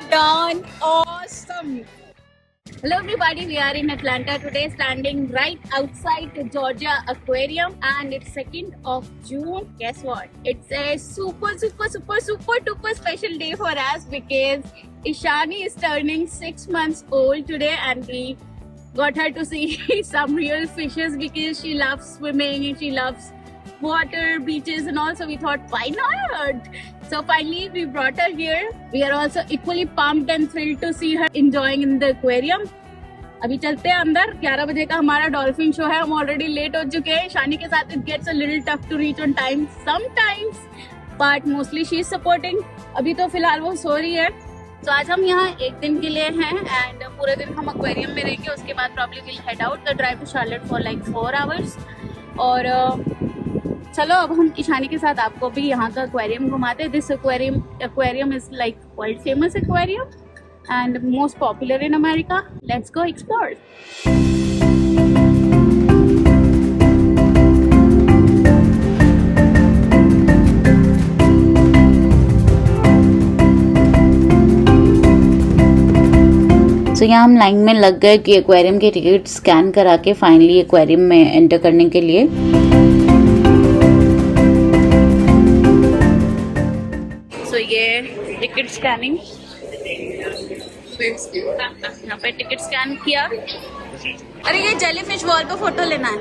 Done. Awesome. Hello everybody, we are in Atlanta today, standing right outside the Georgia Aquarium, and it's 2nd of June. Guess what? It's a super duper special day for us because Ishani is turning 6 months old today, and we got her to see some real fishes because she loves swimming and she loves water, beaches and all, so we thought why not? So finally we brought her here. We are also equally pumped and thrilled to see her enjoying in the aquarium. अभी चलते हैं अंदर. 11 बजे का हमारा dolphin show है. हम already late हो चुके हैं. शानी के साथ it gets a little tough to reach on time sometimes, but mostly she is supporting. अभी तो फिलहाल वो सो रही है. तो आज हम यहाँ एक दिन के लिए हैं एंड पूरे दिन हम एक्वेरियम में रहेंगे. उसके बाद probably will head out the drive to Charlotte for like 4 hours. और चलो अब हम ईशानी के साथ आपको भी यहाँ का एक्वेरियम घुमाते हैं. This aquarium is like world famous aquarium and most popular in America. Let's go explore. तो यहाँ हम लाइन में लग गए कि एक्वेरियम के टिकट स्कैन करा के फाइनली एक्वेरियम में एंटर करने के लिए. तो ये टिकट स्कैनिंग, यहाँ पे टिकट स्कैन किया. अरे ये जेलीफिश वॉल पे फोटो लेना है.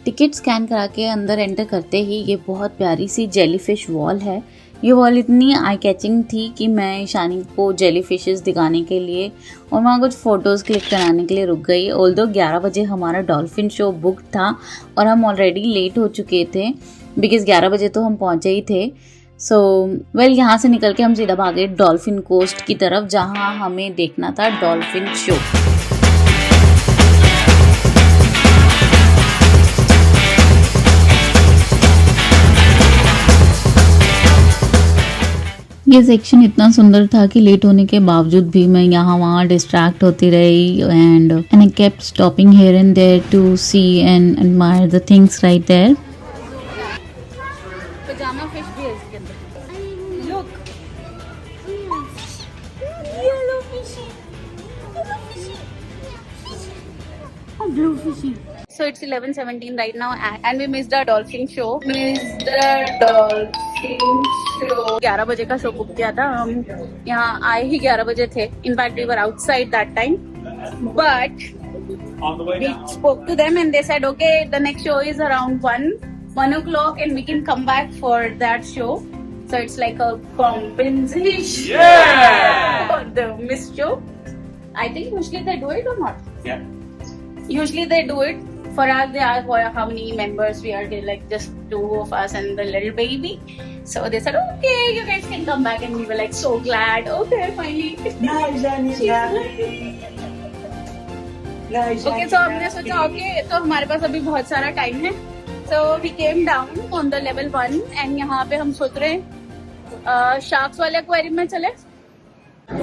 टिकट स्कैन करा के अंदर एंटर करते ही ये बहुत प्यारी सी जेलीफिश वॉल है. ये वॉल इतनी आई कैचिंग थी कि मैं ईशानी को जेलीफिशेस दिखाने के लिए और वहाँ कुछ फ़ोटोज़ क्लिक कराने के लिए रुक गई. ऑल्दो 11 बजे हमारा डॉल्फिन शो बुक था और हम ऑलरेडी लेट हो चुके थे बिकॉज़ 11 बजे तो हम पहुँचे ही थे. सो यहाँ से निकल के हम सीधा भागे डॉल्फिन कोस्ट की तरफ जहाँ हमें देखना था डॉल्फिन शो. ये सेक्शन इतना सुंदर था कि लेट होने के बावजूद भी मैं यहाँ वहाँ डिस्ट्रैक्ट होती रही and I kept stopping here and there to see and admire the things right there. Pyjama fish भी है इसके अंदर. Look, yellow fishy, blue fishy. So it's 11:17 right now and we missed our dolphin show. 11 बजे का show book किया था. हम यहाँ आए ही 11 बजे थे. In fact we were outside that time, but we spoke to them and they said okay, the next show is around 1 o'clock and we can come back for that show. So it's like a compensation for the missed show. I think usually they do it or not? Yeah. Usually they do it. For us, they ask how many members we are. They're like just 2 of us and the little baby. So they said, okay, you guys can come back. And we were like so glad. Okay, finally. Okay, so हमने सोचा okay, तो हमारे पास अभी बहुत सारा time है. So we came down on the level 1 and यहाँ पे हम सोच रहे हैं sharks वाले aquarium में चले.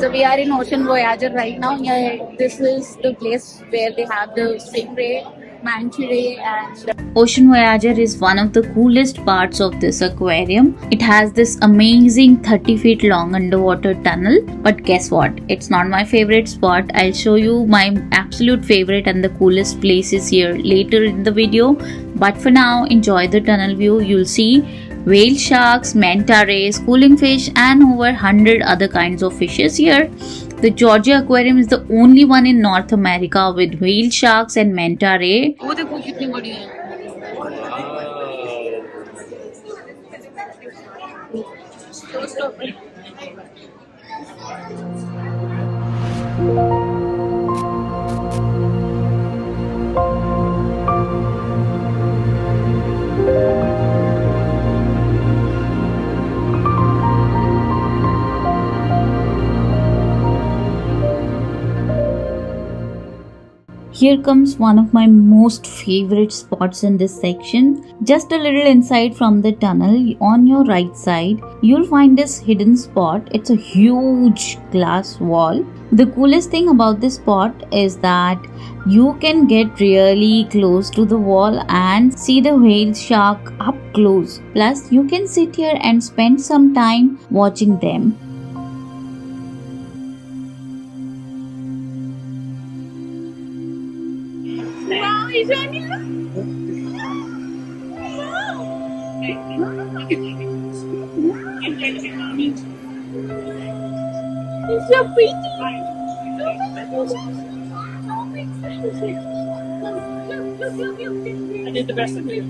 So we are in Ocean Voyager right now. Yeah, this is the place where they have the stingray, manta ray and Ocean Voyager is one of the coolest parts of this aquarium. It has this amazing 30 feet long underwater tunnel. But guess what? It's not my favorite spot. I'll show you my absolute favorite and the coolest places here later in the video. But for now, enjoy the tunnel view. You'll see whale sharks, manta rays, schooling fish and over 100 other kinds of fishes here. The Georgia Aquarium is the only one in North America with whale sharks and manta ray. वो देखो कितनी बड़ी है. here comes one of my most favorite spots in this section. Just a little inside from the tunnel, on your right side, you'll find this hidden spot. It's a huge glass wall. The coolest thing about this spot is that you can get really close to the wall and see the whale shark up close. Plus, you can sit here and spend some time watching them. Wow, Ishani, look. It's so pretty. I did the best I could.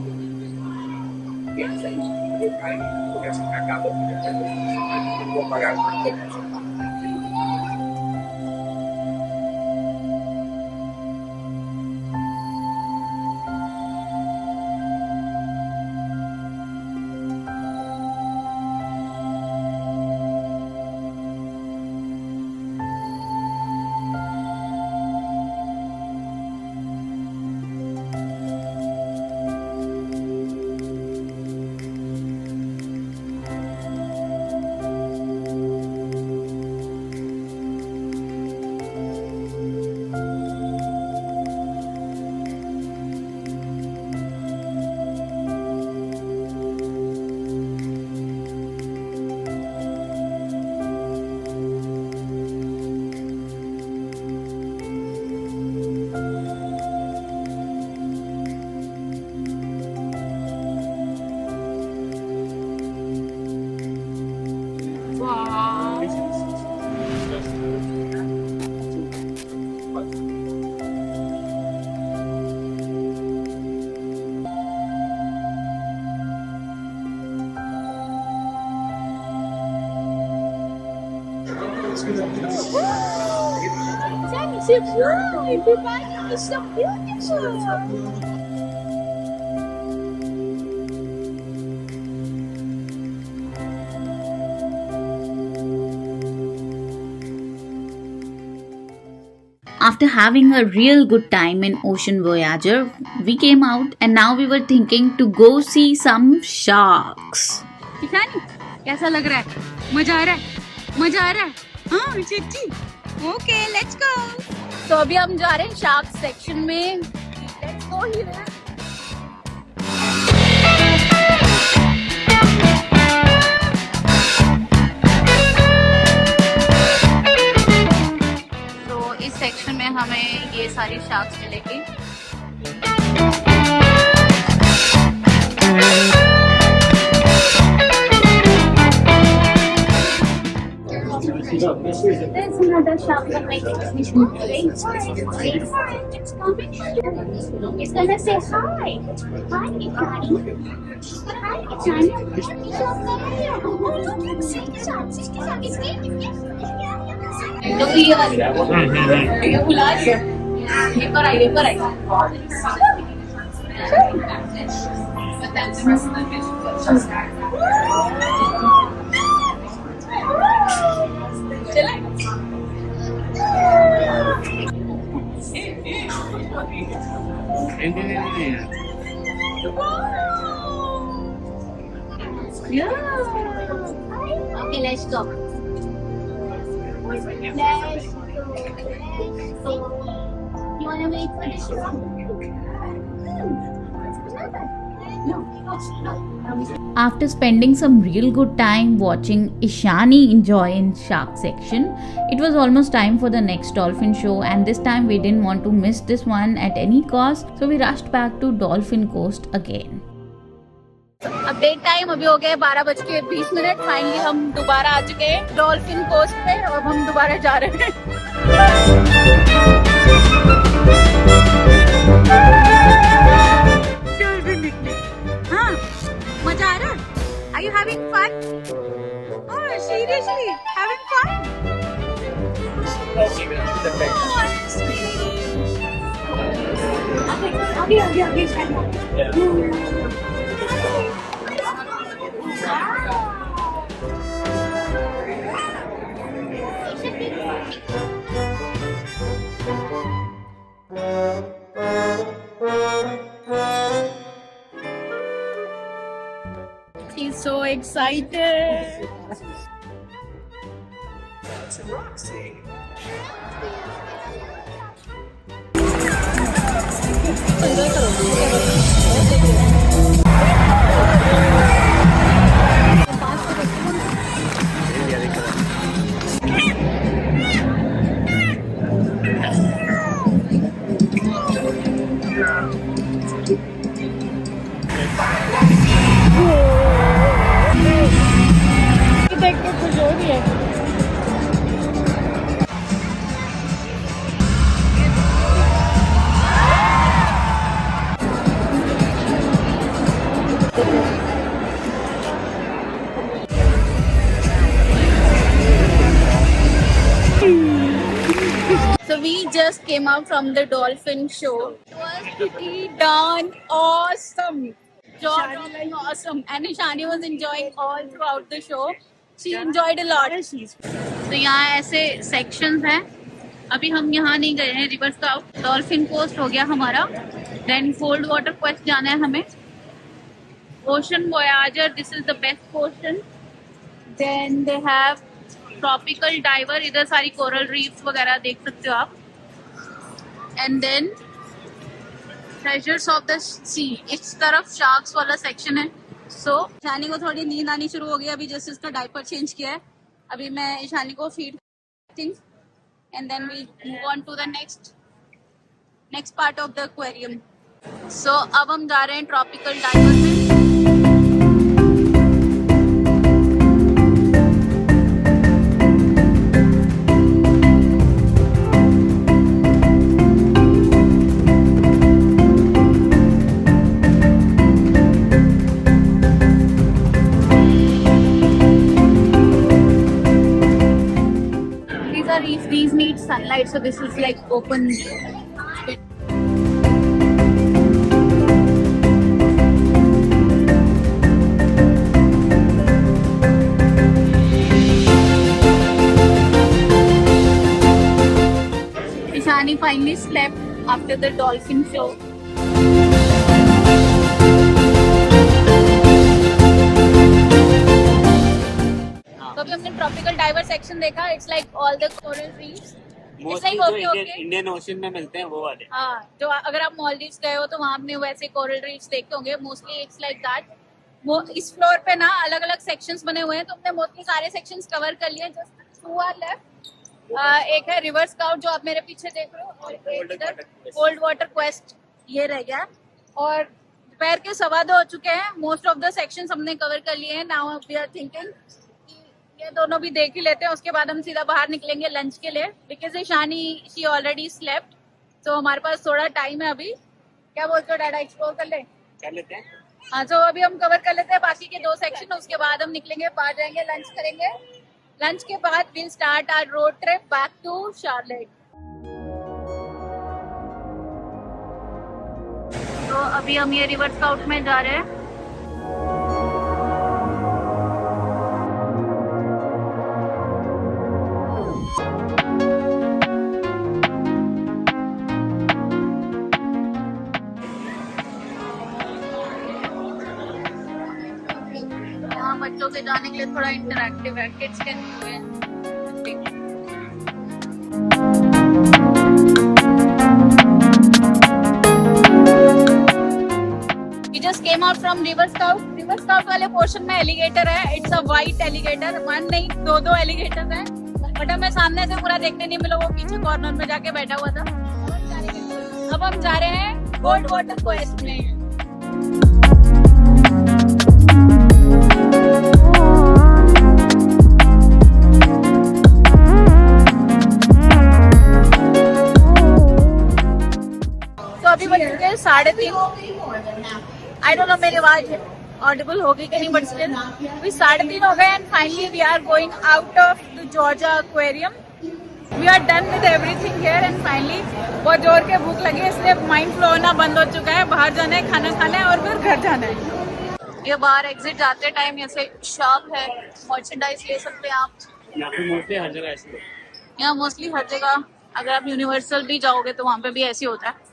Wow. Wow, everybody is so beautiful. After having a real good time in Ocean Voyager, we came out and now we were thinking to go see some sharks. Ishani, कैसा लग रहा है? मजा आ रहा है? मजा आ रहा है? हाँ, चिट्टी. Okay, let's go. तो अभी हम जा रहे हैं शार्क सेक्शन में. Let's go here. तो इस सेक्शन में हमें ये सारी शार्क्स मिलेंगी. There's another shop that makes it's coming. It's gonna say hi. Hi, Johnny. Hi, Johnny. तो ये वाली ये बुला लिया. ये पर आई. चले. Okay, let's go. You wanna wait for the show? After spending some real good time watching Ishani enjoy in shark section, it was almost time for the next dolphin show, and this time we didn't want to miss this one at any cost, so we rushed back to Dolphin Coast again. Update time अभी हो गए 12:20. Finally हम दोबारा आ चुके हैं dolphin coast पे. अब हम दोबारा जा रहे हैं. हाँ, मजा आ रहा है? Are you having fun? Oh, seriously, having fun? आगे so excited. देख के कुछ हो रही है। So we just came out from the dolphin show. It was pretty darn awesome. Darn awesome. And Ishani was enjoying all throughout the show. She enjoyed a lot. तो यहाँ ऐसे sections हैं. अभी हम यहाँ नहीं गए हैं. रिवर स्काउट, डॉल्फिन कोस्ट हो गया हमारा. Then cold water quest जाना है हमें. Ocean Voyager, this is the best portion. Then they have tropical diver, इधर सारी कोरल रीफ्स वगैरह देख सकते हो आप. And then treasures of the sea, इस तरफ शार्क्स वाला सेक्शन है. सो ईशानी को थोड़ी नींद आनी शुरू हो गई अभी जस्ट इसका डायपर चेंज किया है. अभी मैं ईशानी को feed thing and then we move on to the next part of the aquarium. So अब हम जा रहे हैं ट्रॉपिकल डाइवर में. These need sunlight, so this is like open. Ishani finally slept after the dolphin show. तो अभी हमने tropical driver section देखा. It's like all the coral reefs. Indian ocean में मिलते हैं वो वाले. हाँ, जो अगर आप मालदीव्स गए हो तो वहाँ आपने वैसे कोरल रीफ्स देखते होंगे. Mostly it's like that. वो इस फ्लोर पे ना अलग अलग सेक्शंस बने हुए हैं, तो हमने मोस्टली सारे सेक्शंस कवर कर लिए. Just 2 are left. एक है रिवर स्काउट जो आप मेरे पीछे देख रहे हो, और एक इधर कोल्ड वाटर क्वेस्ट ये रह गया. और दोपहर के 2:15 हो चुके हैं. मोस्ट ऑफ द सेक्शंस हमने कवर कर लिए हैं. नाउ वी आर थिंकिंग ये दोनों भी देख ही लेते हैं, उसके बाद हम सीधा बाहर निकलेंगे लंच के लिए. Because Ishani she already slept, तो हमारे पास थोड़ा टाइम है अभी. क्या बोलते हो डैडा, एक्सप्लोर कर लेते हैं. हाँ, तो अभी हम कवर कर लेते हैं बाकी के 2 सेक्शन. उसके बाद हम निकलेंगे, बाहर जाएंगे, लंच करेंगे. लंच के बाद will start our road trip back to Charlotte. तो अभी हम ये रिवर स्काउट में जा रहे हैं. बच्चों के जाने के लिए थोड़ा इंटरैक्टिव है. Kids can do it. We just came out from River Scout. River Scout वाले पोर्शन में एलिगेटर है. It's a white alligator. 1 नहीं 2 एलिगेटर्स हैं. बट हमें सामने से पूरा देखने नहीं मिला, वो पीछे कॉर्नर में जाके बैठा हुआ था. अब हम जा रहे हैं कोल्ड वाटर क्वेस्ट में. अभी बज चुके हैं 3:30. आई डोंट नो मेरी आवाज ऑडिबल होगी कि नहीं, बट स्टिल अभी 3:30 हो गए. And finally we are going out of the Georgia aquarium. We are done with everything here. And finally बहुत जोर के भूख लगी है, इसलिए माइंड फ्लो होना बंद हो चुका है. बाहर जाना है, खाना खाना है और फिर घर जाना है. ये बाहर एग्जिट जाते टाइम ऐसे शॉप है, मर्चेंडाइज ले सकते हैं आप. यहाँ पे मोस्टली हर जगह ऐसे. यहाँ मोस्टली हर जगह, अगर आप यूनिवर्सल भी जाओगे तो वहाँ पे भी ऐसे होता है.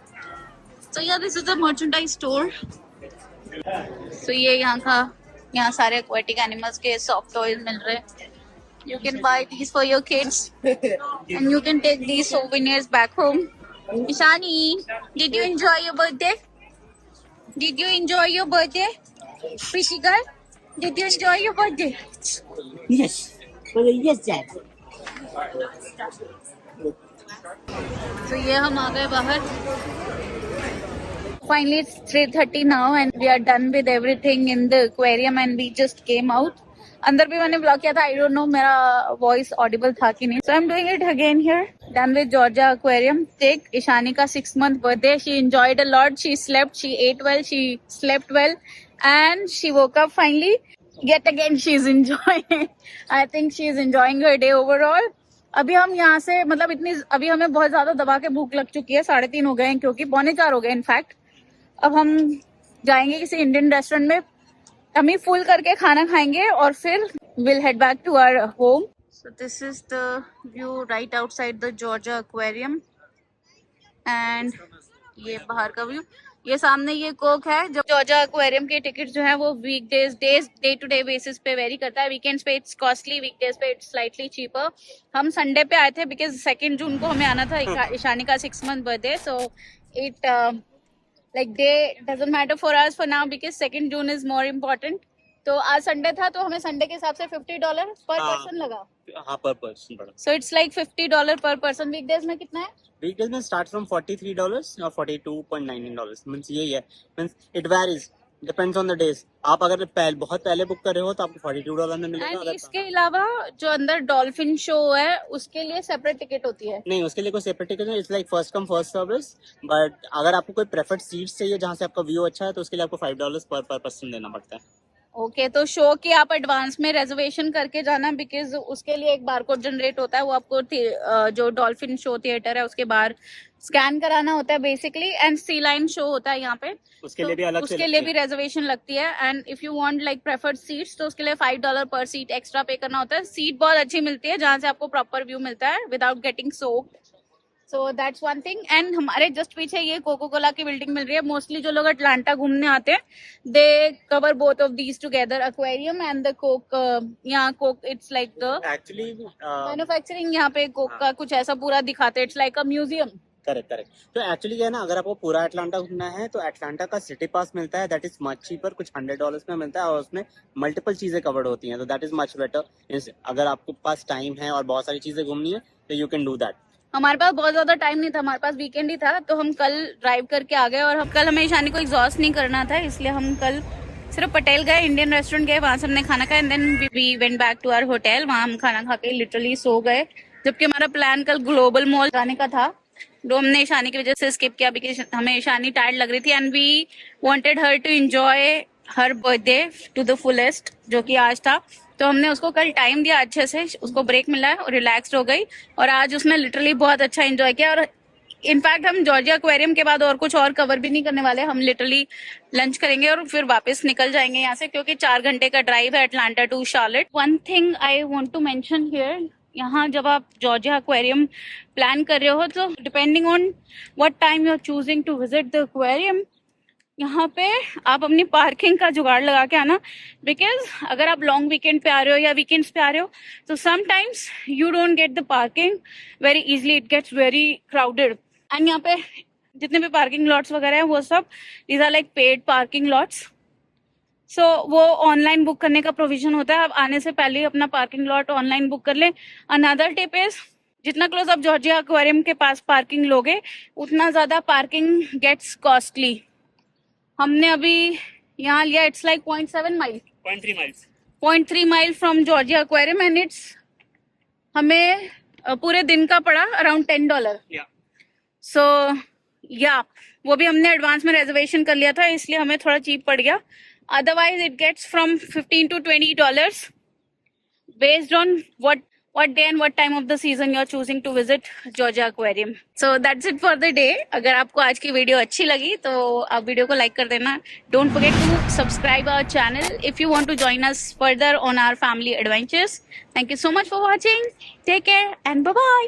So yeah, this is the merchandise store. So ये यहाँ का यहाँ सारे एक्वेटिक एनिमल्स के सॉफ्ट टॉयज मिल रहे हैं. You can buy these for your kids and you can take these souvenirs back home. Ishani, did you enjoy your birthday? Did you enjoy your birthday? Pretty girl, did you enjoy your birthday? Yes. Well, yes, Dad. So ये हम आ गए बाहर. Finally it's 3:30 now and we are done with everything in the aquarium and we just came out. अंदर भी मैंने blog किया था. I don't know मेरा वॉइस ऑडिबल था कि नहीं. So I'm doing it again here. Done with Georgia Aquarium. Take Ishani का 6-month birthday. She enjoyed a lot. She slept. She ate well. She slept well. And she woke up finally. Yet again she's enjoying. I think she's enjoying her day overall. अभी हम यहाँ से मतलब अभी हमें बहुत ज्यादा दबा के भूख लग चुकी है. 3:30 हो गए हैं क्योंकि 3:45 हो गए इनफैक्ट. अब हम जाएंगे किसी इंडियन रेस्टोरेंट में, टमी फुल करके खाना खाएंगे और फिर will head back to our home. So this is the view right outside the Georgia aquarium and ये बाहर का व्यू. ये सामने ये कोक है. जो जॉर्जिया एक्वेरियम के टिकट जो है वो weekdays day to day basis पे वेरी करता है. वीकेंड्स पे इट्स कॉस्टली, वीकडेज पे इट्स स्लाइटली चीपर. हम संडे पे आए थे बिकॉज 2 जून को हमें आना था ईशानी का 6-month birthday. So it like day doesn't matter for us for now because 2 June is more important. तो आज संडे था तो हमें संडे के हिसाब से $50 पर पर्सन लगा. हाँ पर पर्सन पड़ा. So it's like $50 पर पर्सन. वीकडेज में कितना है? वीकडेज में स्टार्ट फ्रॉम $43 और $42.99 मींस यही है. Means it varies, depends on the days. आप अगर बहुत पहले बुक कर रहे हो तो आपको $42 में मिलेगा. एंड इसके अलावा जो अंदर डॉल्फिन शो है उसके लिए सेपरेट टिकट होती है. नहीं, उसके लिए कोई सेपरेट टिकट नहीं. It's like first come first service. But अगर आपको कोई प्रेफर्ड सीट्स चाहिए जहाँ से आपका व्यू अच्छा है तो उसके लिए आपको $5 पर पर्सन देना पड़ता है. ओके तो शो की आप एडवांस में रिजर्वेशन करके जाना बिकॉज उसके लिए एक बारकोड जनरेट होता है. वो आपको जो डॉल्फिन शो थिएटर है उसके बाहर स्कैन कराना होता है basically. And sea lion show होता है यहाँ पे, उसके लिए भी अलग से उसके लिए भी रिजर्वेशन लगती है. And if you want like preferred seats तो उसके लिए $5 पर सीट एक्स्ट्रा पे करना होता है. सीट बहुत अच्छी मिलती है जहाँ से आपको प्रॉपर व्यू मिलता है without getting soaked. So that's one thing. And हमारे जस्ट पीछे ये कोको कोला की बिल्डिंग मिल रही है. मोस्टली जो लोग अटलांटा घूमने आते हैं they cover both of these together, aquarium and the Coke. यहाँ Coke it's like the actually manufacturing. यहाँ पे कोक का कुछ ऐसा पूरा दिखाते हैं. It's like a museum. Correct. तो एक्चुअली क्या है ना, अगर आपको पूरा अटलांटा घूमना है तो अटलांटा का सिटी पास मिलता है. That is much cheaper. कुछ $100 में मिलता है और उसमें मल्टीपल चीजें कवर्ड होती हैं. तो दैट इज मच बेटर. अगर आपके पास टाइम है और बहुत सारी चीजें घूमनी है तो यू कैन डू दैट. हमारे पास बहुत ज्यादा टाइम नहीं था. हमारे पास वीकेंड ही था तो हम कल ड्राइव करके आ गए. और कल हमें ईशानी को एग्जॉस्ट नहीं करना था इसलिए हम कल सिर्फ पटेल गए, इंडियन रेस्टोरेंट गए, वहां से हमने खाना खाया and then we went back to our hotel. वहां हम खाना खा के लिटरली सो गए. जबकि हमारा प्लान कल ग्लोबल मॉल जाने का था जो हमने ईशानी की वजह से स्किप किया बिकॉज हमें ईशानी टायर्ड लग रही थी and we wanted her to enjoy her birthday to the fullest जो कि आज था. तो हमने उसको कल टाइम दिया अच्छे से, उसको ब्रेक मिला और रिलैक्स्ड हो गई. और आज उसने लिटरली बहुत अच्छा एंजॉय किया. और इनफैक्ट हम जॉर्जिया एक्वेरियम के बाद और कुछ और कवर भी नहीं करने वाले. हम लिटरली लंच करेंगे और फिर वापस निकल जाएंगे यहाँ से क्योंकि 4 घंटे का ड्राइव है Atlanta to Charlotte. One thing I want to mention here, यहाँ जब आप जॉर्जिया एक्वेरियम प्लान कर रहे हो तो depending on what time you are choosing to visit the aquarium, यहाँ पे आप अपनी पार्किंग का जुगाड़ लगा के आना. बिकॉज अगर आप लॉन्ग वीकेंड पे आ रहे हो या वीकेंड्स पे आ रहे हो तो sometimes you don't get the parking very easily. It gets very crowded. And यहाँ पे जितने भी पार्किंग लॉट्स वगैरह हैं वो सब these are like paid parking lots. So वो ऑनलाइन बुक करने का प्रोविजन होता है. आप आने से पहले ही अपना पार्किंग लॉट ऑनलाइन बुक कर लें. अनदर टिप इज जितना क्लोज आप जॉर्जिया एक्वेरियम के पास पार्किंग लोगे उतना ज्यादा पार्किंग गेट्स कॉस्टली. हमने अभी यहाँ लिया it's like 0.7 mile 0.3 mile from Georgia aquarium and it's हमें पूरे दिन का पड़ा अराउंड $10. सो या वो भी हमने एडवांस में रिजर्वेशन कर लिया था इसलिए हमें थोड़ा चीप पड़ गया. Otherwise, it gets from $15 to $20 based on what day and what time of the season you're choosing to visit Georgia Aquarium. So that's it for the day. अगर आपको आज की वीडियो अच्छी लगी तो आप वीडियो को लाइक कर देना. Don't forget to subscribe our channel if you want to join us further on our family adventures. Thank you so much for watching. Take care and bye-bye.